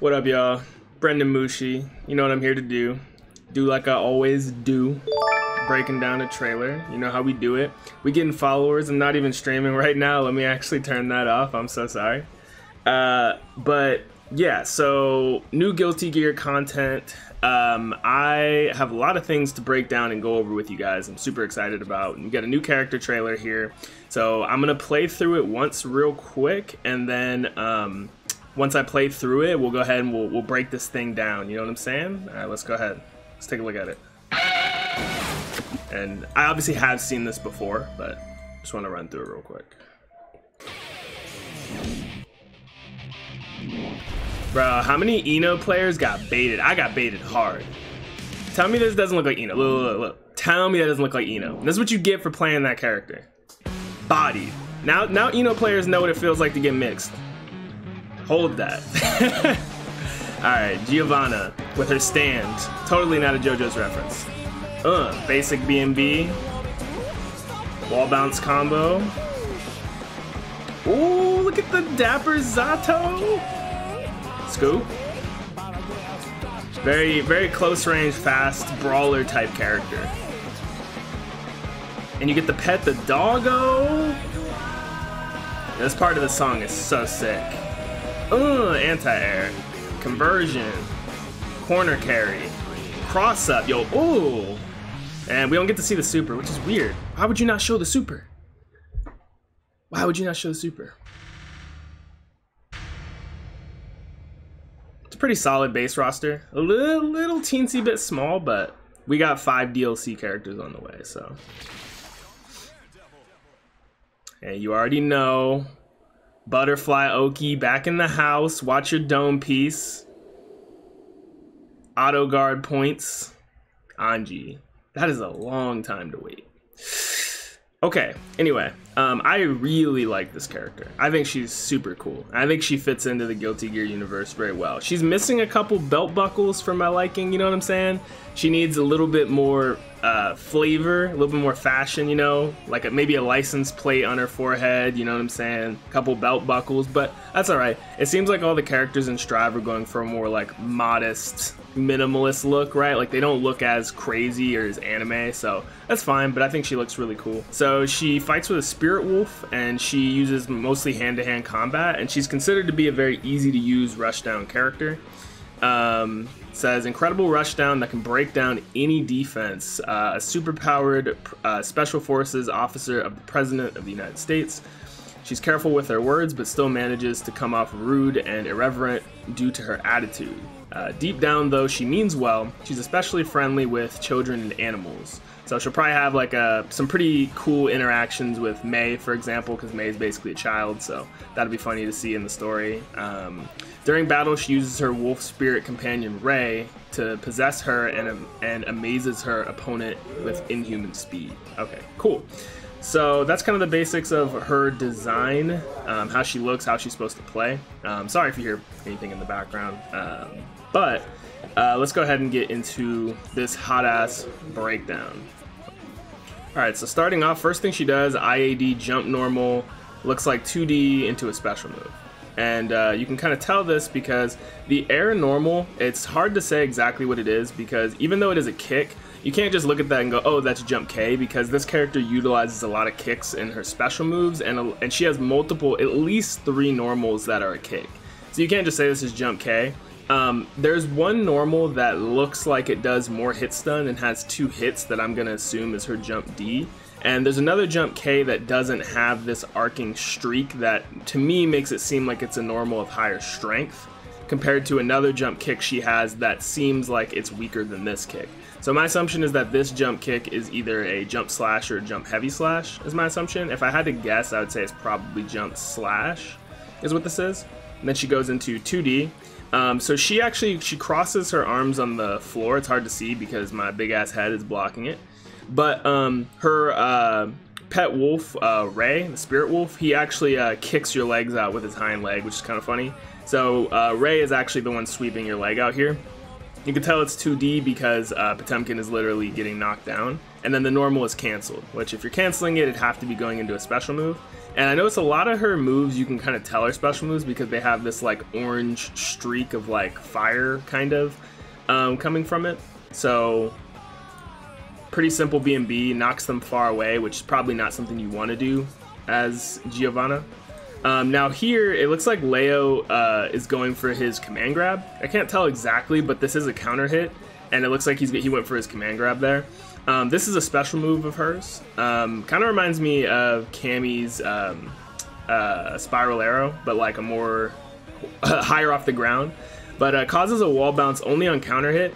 What up, y'all? BrendanMushi. You know what I'm here to do. Do like I always do. Breaking down a trailer. You know how we do it. We getting followers. I'm not even streaming right now. Let me actually turn that off. I'm so sorry. But yeah, so new Guilty Gear content. I have a lot of things to break down and go over with you guys. I'm super excited about. We got a new character trailer here. So I'm gonna play through it once real quick, and then once I play through it, we'll go ahead and we'll break this thing down. You know what I'm saying? All right, let's go ahead. Let's take a look at it. And I obviously have seen this before, but just want to run through it real quick. Bro, how many Eno players got baited? I got baited hard. Tell me this doesn't look like Eno. Look. Tell me that doesn't look like Eno. This is what you get for playing that character. Bodied. Now Eno players know what it feels like to get mixed. Hold that. Alright, Giovanna with her stand. Totally not a JoJo's reference. Basic BMB. Wall bounce combo. Ooh, look at the dapper Zato. Scoop. Very, very close range, fast, brawler type character. And you get to pet the doggo. This part of the song is so sick. Anti-air, conversion, corner carry, cross up, yo, ooh. And we don't get to see the super, which is weird. Why would you not show the super? Why would you not show the super? It's a pretty solid base roster. A little teensy bit small, but we got 5 DLC characters on the way, so. And you already know. Butterfly Oki back in the house. Watch your dome piece. Auto guard points. Anji. That is a long time to wait. Okay, anyway, I really like this character. I think she's super cool. I think she fits into the Guilty Gear universe very well. She's missing a couple belt buckles for my liking, you know what I'm saying? She needs a little bit more flavor, a little bit more fashion, you know? Like maybe a license plate on her forehead, you know what I'm saying? A couple belt buckles, but that's alright. It seems like all the characters in Strive are going for a more like modest, minimalist look, right? Like they don't look as crazy or as anime, so that's fine, but I think she looks really cool. So she fights with a Spirit Wolf, and she uses mostly hand-to-hand combat, and she's considered to be a very easy to use rushdown character. Says incredible rushdown that can break down any defense. A superpowered special forces officer of the President of the United States. She's careful with her words, but still manages to come off rude and irreverent due to her attitude. Deep down, though, she means well. She's especially friendly with children and animals. So she'll probably have like some pretty cool interactions with Mei, for example, because Mei is basically a child, so that'll be funny to see in the story. During battle, she uses her wolf spirit companion Rei to possess her and amazes her opponent with inhuman speed. Okay, cool. So that's kind of the basics of her design, how she looks, how she's supposed to play. Sorry if you hear anything in the background, but let's go ahead and get into this hot-ass breakdown. Alright, so starting off, first thing she does, IAD jump normal, looks like 2D into a special move. And you can kind of tell this because the air normal, it's hard to say exactly what it is, because even though it is a kick, you can't just look at that and go, oh, that's jump K, because this character utilizes a lot of kicks in her special moves, and she has multiple, at least 3 normals that are a kick. So you can't just say this is jump K. There's one normal that looks like it does more hit stun and has 2 hits that I'm gonna assume is her jump D. And there's another jump K that doesn't have this arcing streak that to me makes it seem like it's a normal of higher strength compared to another jump kick she has that seems like it's weaker than this kick. So my assumption is that this jump kick is either a jump slash or a jump heavy slash is my assumption. If I had to guess, I would say it's probably jump slash is what this is. And then she goes into 2D. So she crosses her arms on the floor. It's hard to see because my big ass head is blocking it. But her pet wolf, Rei, the spirit wolf, he actually kicks your legs out with his hind leg, which is kind of funny. So Rei is actually the one sweeping your leg out here. You can tell it's 2D because Potemkin is literally getting knocked down. And then the normal is canceled, which if you're canceling it, it'd have to be going into a special move. And I notice a lot of her moves, you can kind of tell are special moves because they have this like orange streak of like fire kind of coming from it. So pretty simple B&B, knocks them far away, which is probably not something you want to do as Giovanna. Now here, it looks like Leo is going for his command grab. I can't tell exactly, but this is a counter hit, and it looks like he went for his command grab there. This is a special move of hers. Kind of reminds me of Cammy's Spiral Arrow, but like a more higher off the ground. But causes a wall bounce only on counter hit.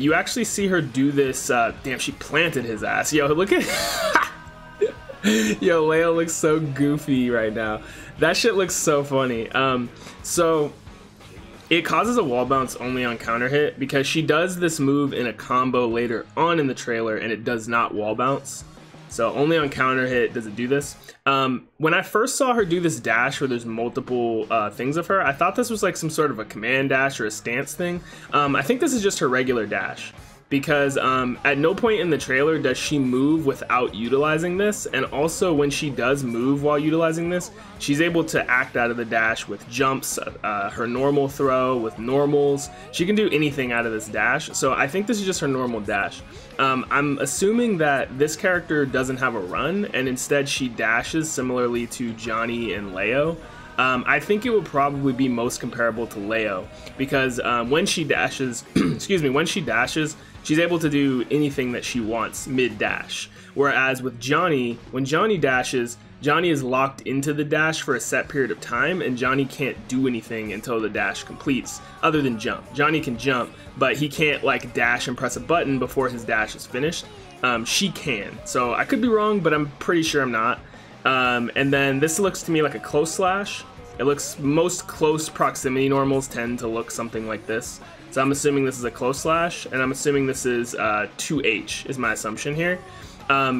You actually see her do this. Damn, she planted his ass. Yo, look at. Yo, Leo looks so goofy right now. That shit looks so funny. So it causes a wall bounce only on counter hit because she does this move in a combo later on in the trailer and it does not wall bounce. So only on counter hit does it do this. When I first saw her do this dash where there's multiple things of her, I thought this was like some sort of a command dash or a stance thing. I think this is just her regular dash. Because at no point in the trailer does she move without utilizing this, and also when she does move while utilizing this, she's able to act out of the dash with jumps, her normal throw, with normals. She can do anything out of this dash, so I think this is just her normal dash. I'm assuming that this character doesn't have a run, and instead she dashes similarly to Johnny and Leo. I think it would probably be most comparable to Leo, because when she dashes, excuse me, when she dashes, she's able to do anything that she wants mid-dash. Whereas with Johnny, when Johnny dashes, Johnny is locked into the dash for a set period of time, and Johnny can't do anything until the dash completes, other than jump. Johnny can jump, but he can't like dash and press a button before his dash is finished. She can, so I could be wrong, but I'm pretty sure I'm not. And then this looks to me like a close slash. It looks, most close proximity normals tend to look something like this. So I'm assuming this is a close slash, and I'm assuming this is 2H is my assumption here.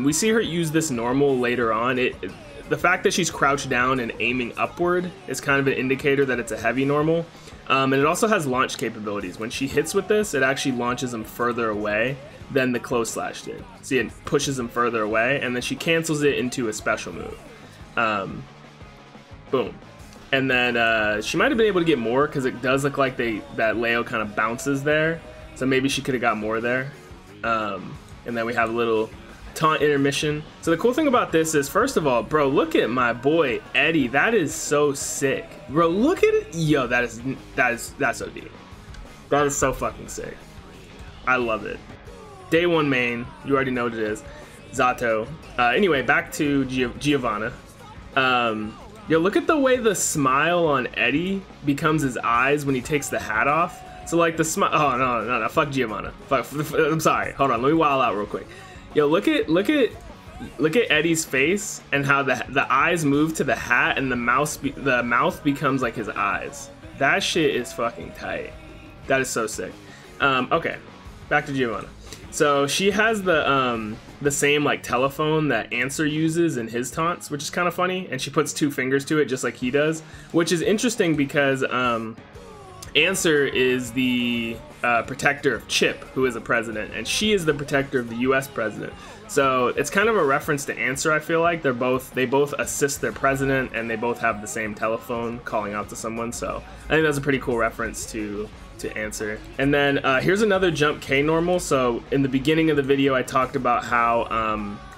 We see her use this normal later on. The fact that she's crouched down and aiming upward is kind of an indicator that it's a heavy normal. And it also has launch capabilities. When she hits with this, it actually launches them further away than the close slash did. See, it pushes them further away, and then she cancels it into a special move. Boom. And then she might have been able to get more because it does look like that Leo kind of bounces there. So maybe she could have got more there. And then we have a little Taunt Intermission. So the cool thing about this is, first of all, bro, look at my boy Eddie. That is so sick. Bro, look at it. Yo, that's OD. That is so fucking sick. I love it. Day 1 main. You already know what it is. Zato. Anyway, back to Giovanna. Yo, look at the way the smile on Eddie becomes his eyes when he takes the hat off. So like the smile, oh no, fuck Giovanna. I'm sorry, hold on, let me wild out real quick. Yo, look at Eddie's face and how the eyes move to the hat and the mouth becomes like his eyes. That shit is fucking tight. That is so sick. Okay, back to Giovanna. So she has the same like telephone that Answer uses in his taunts, which is kind of funny, and she puts 2 fingers to it just like he does, which is interesting because Answer is the protector of Chip, who is a president, and she is the protector of the US president. So it's kind of a reference to Answer, I feel like. They both assist their president, and they both have the same telephone calling out to someone, so I think that's a pretty cool reference to Answer. And then here's another jump K normal. So in the beginning of the video I talked about how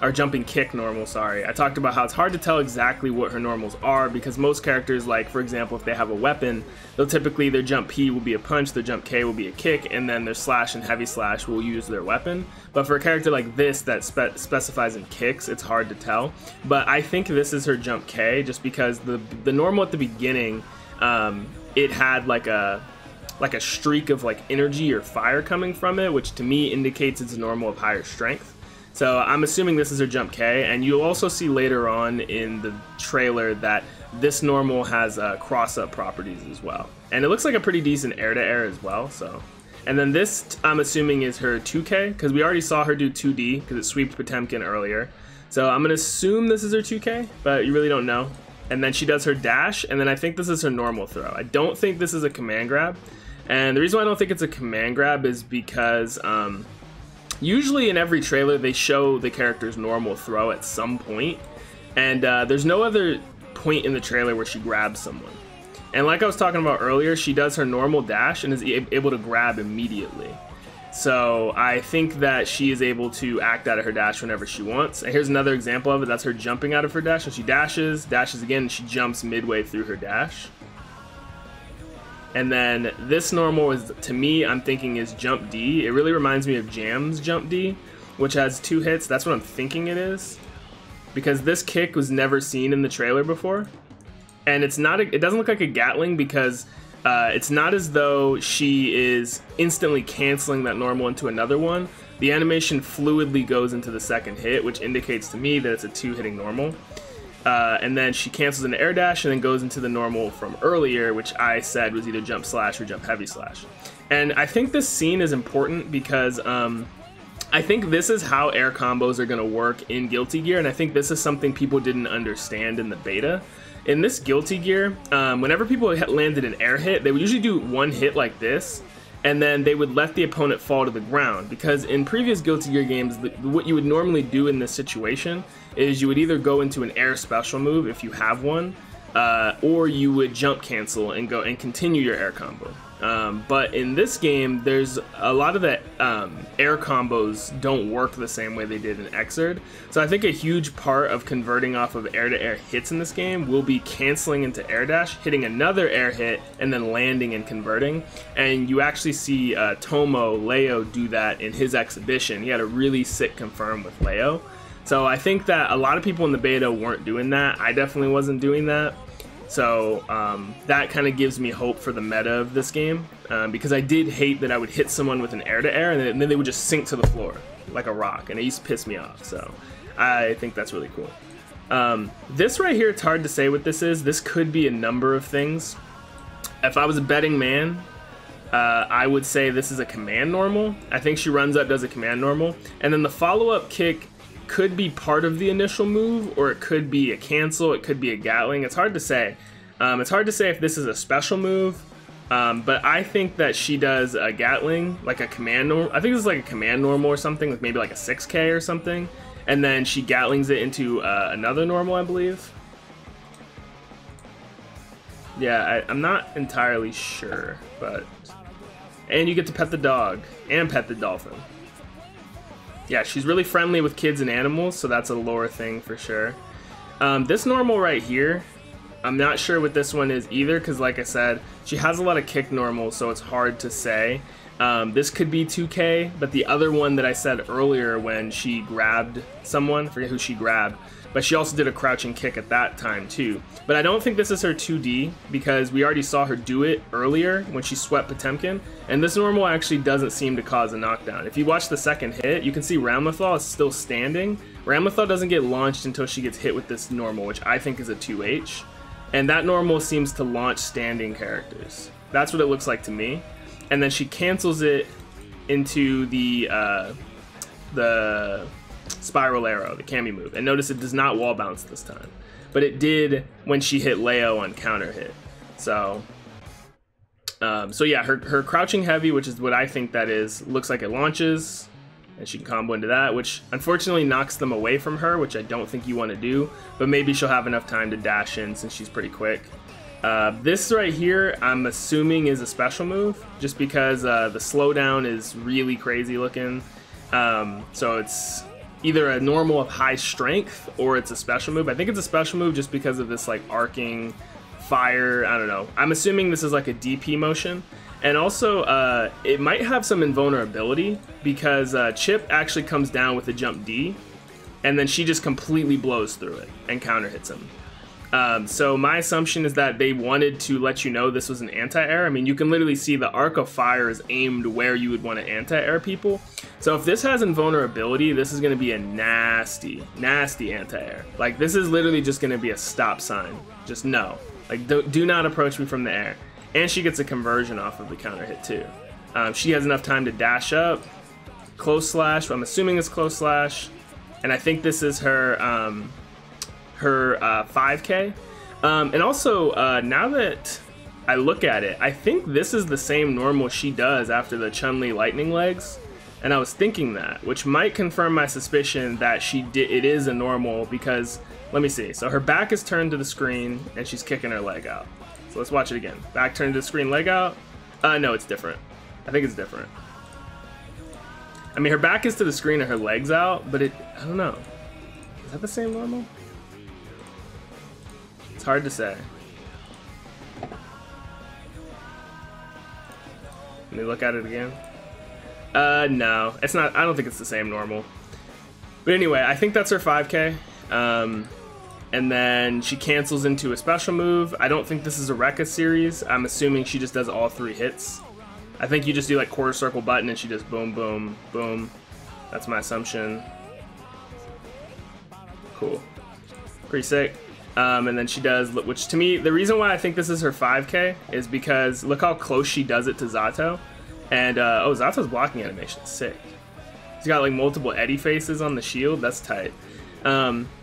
our jumping kick normal, sorry, I talked about how it's hard to tell exactly what her normals are because most characters, like for example if they have a weapon, they'll typically, their jump P will be a punch, their jump K will be a kick, and then their slash and heavy slash will use their weapon. But for a character like this that specifies in kicks, it's hard to tell. But I think this is her jump K just because the normal at the beginning, it had like a streak of like energy or fire coming from it, which to me indicates it's a normal of higher strength. So I'm assuming this is her jump K, and you'll also see later on in the trailer that this normal has cross-up properties as well. And it looks like a pretty decent air-to-air as well, so. And then this, I'm assuming, is her 2K, because we already saw her do 2D, because it sweeped Potemkin earlier. So I'm gonna assume this is her 2K, but you really don't know. And then she does her dash, and then I think this is her normal throw. I don't think this is a command grab. And the reason why I don't think it's a command grab is because usually in every trailer they show the character's normal throw at some point. And there's no other point in the trailer where she grabs someone. And like I was talking about earlier, she does her normal dash and is able to grab immediately. So I think that she is able to act out of her dash whenever she wants. And here's another example of it. That's her jumping out of her dash. So she dashes again, and she jumps midway through her dash. And then this normal is, to me, I'm thinking is jump D. It really reminds me of Jam's jump D, which has 2 hits. That's what I'm thinking it is, because this kick was never seen in the trailer before. And it's not, it doesn't look like a Gatling, because it's not as though she is instantly canceling that normal into another one. The animation fluidly goes into the second hit, which indicates to me that it's a 2-hitting normal. And then she cancels an air dash and then goes into the normal from earlier, which I said was either jump slash or jump heavy slash. And I think this scene is important because I think this is how air combos are going to work in Guilty Gear, and I think this is something people didn't understand in the beta. In this Guilty Gear, whenever people landed an air hit, they would usually do 1 hit like this, and then they would let the opponent fall to the ground, because in previous Guilty Gear games, what you would normally do in this situation is you would either go into an air special move if you have one, or you would jump cancel and go and continue your air combo. But in this game, there's a lot of the air combos don't work the same way they did in Xrd. So I think a huge part of converting off of air-to-air hits in this game will be canceling into air dash, hitting another air hit, and then landing and converting. And you actually see Tomo Leo do that in his exhibition. He had a really sick confirm with Leo. So I think that a lot of people in the beta weren't doing that. I definitely wasn't doing that. So that kind of gives me hope for the meta of this game, because I did hate that I would hit someone with an air-to-air and then they would just sink to the floor like a rock, and it used to piss me off. So I think that's really cool. This right here, it's hard to say what this is. This could be a number of things. If I was a betting man, I would say this is a command normal. I think she runs up, does a command normal, and then the follow-up kick could be part of the initial move, or it could be a cancel, it could be a Gatling. It's hard to say. It's hard to say if this is a special move, but I think that she does a Gatling, like a command normal. I think this is like a command normal or something, like maybe like a 6K or something, and then she Gatlings it into another normal, I believe. Yeah, I'm not entirely sure, but... And you get to pet the dog, and pet the dolphin. Yeah, she's really friendly with kids and animals, so that's a lore thing for sure. This normal right here, I'm not sure what this one is either, because like I said, she has a lot of kick normals, so it's hard to say. This could be 2K, but the other one that I said earlier when she grabbed someone, I forget who she grabbed, but she also did a crouching kick at that time too. But I don't think this is her 2D, because we already saw her do it earlier when she swept Potemkin, and this normal actually doesn't seem to cause a knockdown. If you watch the second hit, you can see Ramlethal is still standing. Ramlethal doesn't get launched until she gets hit with this normal, which I think is a 2H, and that normal seems to launch standing characters. That's what it looks like to me. And then she cancels it into the spiral arrow, the Kami move. And notice it does not wall bounce this time, but it did when she hit Leo on counter hit. So yeah, her crouching heavy, which is what I think that is, looks like it launches, and she can combo into that, which unfortunately knocks them away from her, which I don't think you want to do, but maybe she'll have enough time to dash in since she's pretty quick. This right here, I'm assuming is a special move, just because the slowdown is really crazy looking. So it's either a normal of high strength or it's a special move. I think it's a special move just because of this like arcing fire. I don't know. I'm assuming this is like a DP motion. And also, it might have some invulnerability because Chip actually comes down with a jump D, and then she just completely blows through it and counter hits him. So my assumption is that they wanted to let you know this was an anti-air. I mean, you can literally see the arc of fire is aimed where you would want to anti-air people. So if this has invulnerability, this is going to be a nasty, nasty anti-air. Like, this is literally just going to be a stop sign. Just no. Like, do not approach me from the air. And she gets a conversion off of the counter hit too. She has enough time to dash up, close slash. I'm assuming it's close slash. And I think this is her... her 5K, and also now that I look at it, I think this is the same normal she does after the Chun-Li lightning legs, and I was thinking that, which might confirm my suspicion that it is a normal, because Let me see. So her back is turned to the screen and she's kicking her leg out. So let's watch it again. Back turned to the screen, leg out. No, it's different. I think it's different. I mean, her back is to the screen and her leg's out, but I don't know. Is that the same normal? It's hard to say. Let me look at it again. No, it's not. I don't think it's the same normal. But anyway, I think that's her 5K. And then she cancels into a special move. I don't think this is a Rekka series. I'm assuming she just does all 3 hits. I think you just do like quarter circle button and she just boom, boom, boom. That's my assumption. Cool. Pretty sick. And then she does, which to me, the reason why I think this is her 5K is because look how close she does it to Zato. And, oh, Zato's blocking animation, sick. He's got like multiple Eddie faces on the shield, that's tight.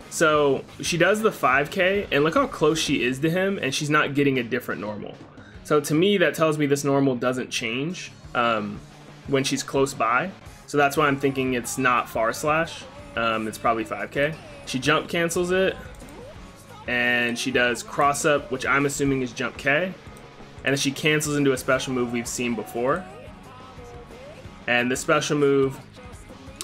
So she does the 5K, and look how close she is to him, and she's not getting a different normal. So to me, that tells me this normal doesn't change when she's close by. So that's why I'm thinking it's not far slash. It's probably 5K. She jump cancels it, and she does cross up, which I'm assuming is jump K. And then she cancels into a special move we've seen before. And the special move,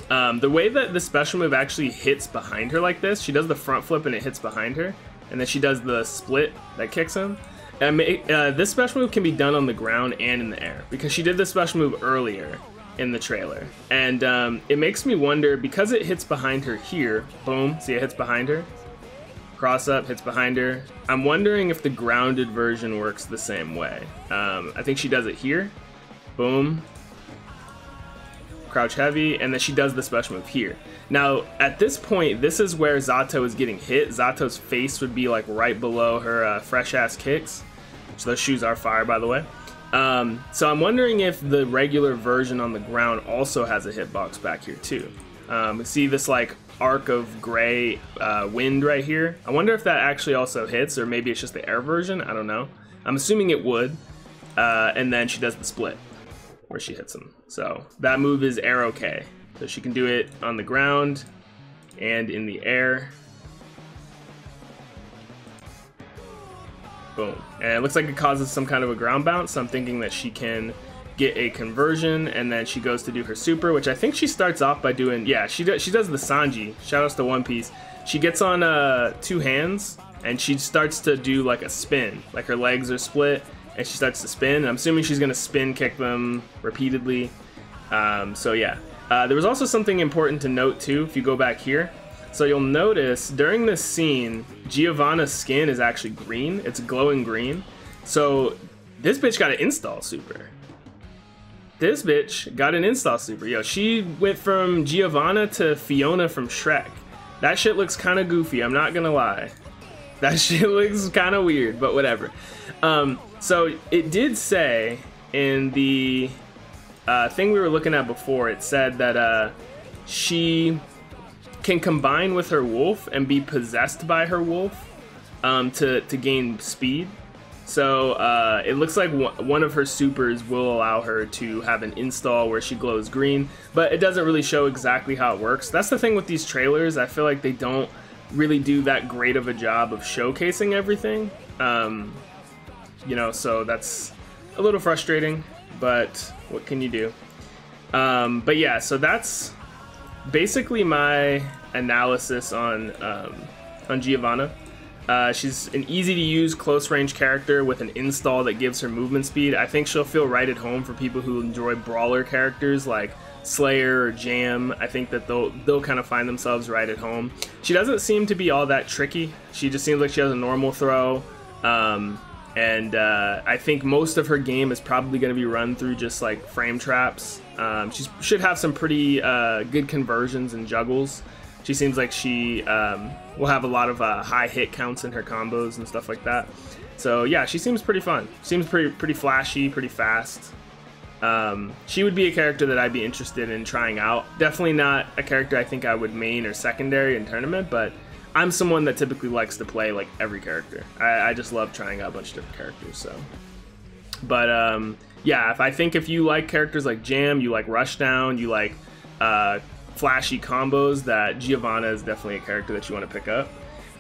the way that the special move actually hits behind her like this, she does the front flip and it hits behind her, and then she does the split that kicks him. And this special move can be done on the ground and in the air, because she did this special move earlier in the trailer. And it makes me wonder, because it hits behind her here, boom, see it hits behind her, cross up, hits behind her. I'm wondering if the grounded version works the same way. I think she does it here, boom, crouch heavy, and then she does the special move here. Now, at this point, this is where Zato is getting hit. Zato's face would be like right below her fresh-ass kicks. So those shoes are fire, by the way. So I'm wondering if the regular version on the ground also has a hitbox back here too. See this like arc of gray wind right here? I wonder if that actually also hits, or maybe it's just the air version. I don't know. I'm assuming it would. And then she does the split, where she hits him. So that move is arrow K. So she can do it on the ground and in the air. Boom. And it looks like it causes some kind of a ground bounce, so I'm thinking that she can get a conversion, and then she goes to do her super, which I think she starts off by doing, yeah, she does the Sanji. Shout outs to One Piece. She gets on 2 hands, and she starts to do like a spin. Like her legs are split, and she starts to spin. And I'm assuming she's gonna spin kick them repeatedly. So yeah. There was also something important to note too, if you go back here. So you'll notice during this scene, Giovanna's skin is actually green. It's glowing green. So this bitch got an install super. This bitch got an install super. Yo, she went from Giovanna to Fiona from Shrek. That shit looks kind of goofy, I'm not gonna lie. That shit looks kind of weird, but whatever. So it did say in the thing we were looking at before, it said that she can combine with her wolf and be possessed by her wolf to gain speed. So it looks like one of her supers will allow her to have an install where she glows green, but it doesn't really show exactly how it works. That's the thing with these trailers. I feel like they don't really do that great of a job of showcasing everything. You know, so that's a little frustrating, but what can you do? But yeah, so that's basically my analysis on Giovanna. She's an easy to use close range character with an install that gives her movement speed. I think she'll feel right at home for people who enjoy brawler characters like Slayer or Jam. I think that they'll kind of find themselves right at home. She doesn't seem to be all that tricky. She just seems like she has a normal throw. And I think most of her game is probably going to be run through just like frame traps. She should have some pretty good conversions and juggles. She seems like she will have a lot of high hit counts in her combos and stuff like that. So yeah, she seems pretty fun. Seems pretty flashy, pretty fast. She would be a character that I'd be interested in trying out. Definitely not a character I think I would main or secondary in tournament, but I'm someone that typically likes to play like every character. I just love trying out a bunch of different characters. So, but yeah, I think if you like characters like Jam, you like Rushdown, you like flashy combos, that Giovanna is definitely a character that you want to pick up.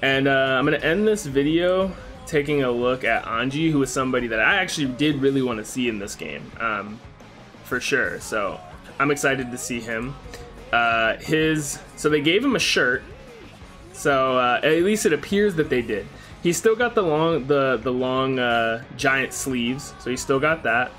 And I'm gonna end this video taking a look at Anji, who is somebody that I actually did really want to see in this game, for sure. So I'm excited to see him. So they gave him a shirt. So at least it appears that they did. He's still got the long giant sleeves, so he's still got that.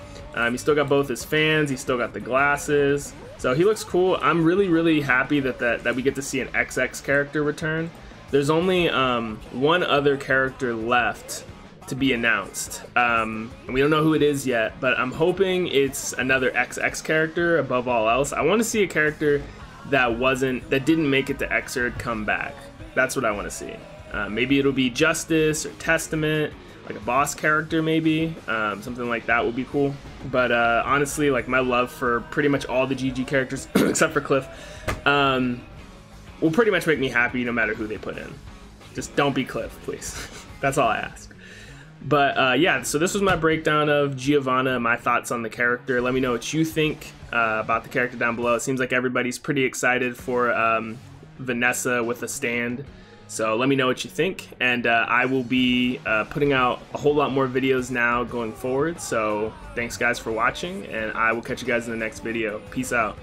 He's still got both his fans. He's still got the glasses. So he looks cool. I'm really happy that we get to see an XX character return. There's only one other character left to be announced. And we don't know who it is yet, but I'm hoping it's another XX character above all else. I want to see a character that didn't make it to Xrd come back. That's what I want to see. Maybe it'll be Justice or Testament, like a boss character maybe. Something like that would be cool. But honestly, like, my love for pretty much all the GG characters except for Cliff will pretty much make me happy no matter who they put in. Just don't be Cliff, please. That's all I ask. But yeah, so this was my breakdown of Giovanna, my thoughts on the character. Let me know what you think about the character down below. It seems like everybody's pretty excited for Vanessa with a stand. So let me know what you think, and I will be putting out a whole lot more videos now going forward. So thanks guys for watching, and I will catch you guys in the next video. Peace out.